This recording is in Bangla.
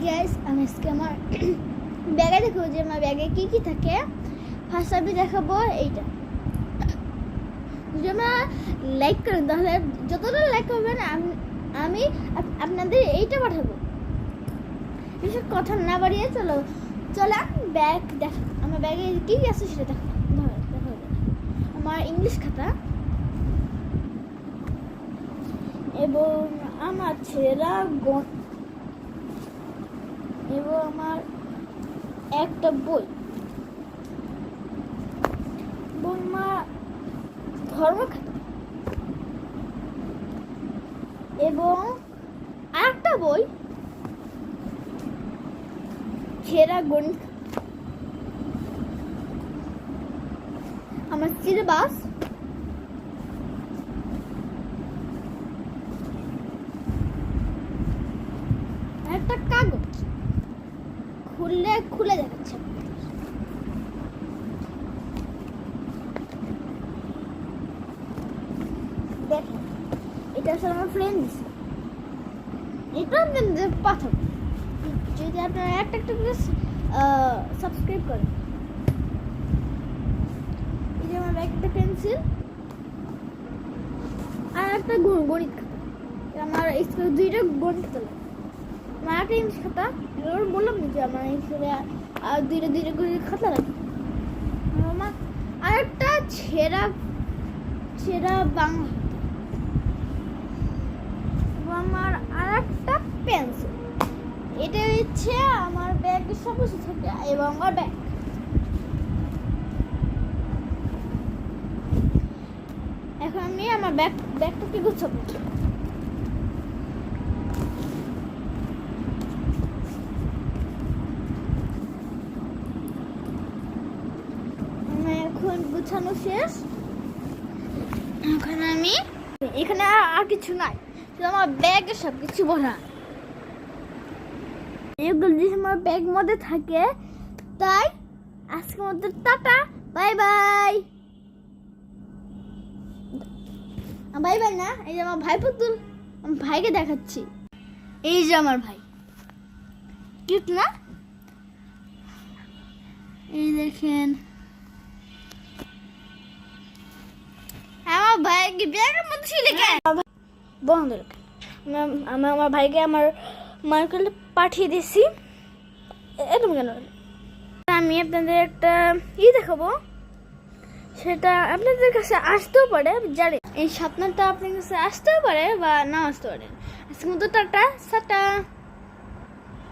গাইস আমি আজকে আমার ব্যাগে দেখাবো যে আমার ব্যাগে কি কি থাকে। ফার্স্ট আমি দেখাবো এইটা। যদি আমরা লাইক করেন তাহলে যতটা লাইক করবেন আমি আপনাদের এইটা পাঠাবো। এসব কথা না বাড়িয়ে চলো ব্যাগ দেখ। আমার ব্যাগে কি কি আছে সেটা দেখো। আমার ইংলিশ খাতা এবং আমার ছেলেরা এবং আমার একটা বই এবং আমার ধর্মখাতা এবং আরেকটা বই ছেঁড়া গণিত, আমার সিলেবাস, একটা কাগজ খুলে দেখাচ্ছে। দেখেন এটা আসলে আমার ফ্রেন্ড, এটা আপনাদের পাঠাবো যদি আপনারা একটা করে সাবস্ক্রাইব করেন। এই যে আমার একটা পেন্সিল আর একটা গণিত খাতা। আমার স্কুলে দুইটা গণিত খাতা লাগে। আমার একটা ইংলিশ খাতা, এবার বললাম না যে আমার স্কুলে আর দুইটা গণিত খাতা লাগে। আমার আর একটা ছেঁড়া বাংলা খাতা, আমার আর একটা পেন্সিল। এটা হচ্ছে আমার ব্যাগে সব কিছু থাকে এবং আমার ব্যাগ। এখন আমি আমার ব্যাগটাকে গুছাবো। এখন গুছানো শেষ। এখন আমি এখানে আর কিছু নাই, আমার ব্যাগে সব কিছু ভরা। এগুলো যে আমার ব্যাগ মধ্যে থাকে। তাই আজকের মধ্যে tata, bye bye. Bye bye না, এই যে আমার ভাই পুতুল, আমার ভাইকে দেখাচ্ছি। এই যে আমার ভাই, কিউট না? এই দেখেন আমার ভাইকে ব্যাগের মধ্যে ছিল কেন? বন্ধুরা আমি আমার ভাইকে আমার মার্কেট পাঠিয়ে দিয়েছি। এরকম কেন? আমি আপনাদের একটা দেখাবো, সেটা আপনাদের কাছে আসতেও পারে, জানি এই স্বপ্নটা আপনার কাছে আসতেও পারে বা না আসতে পারে। আজকের মতো টাটা।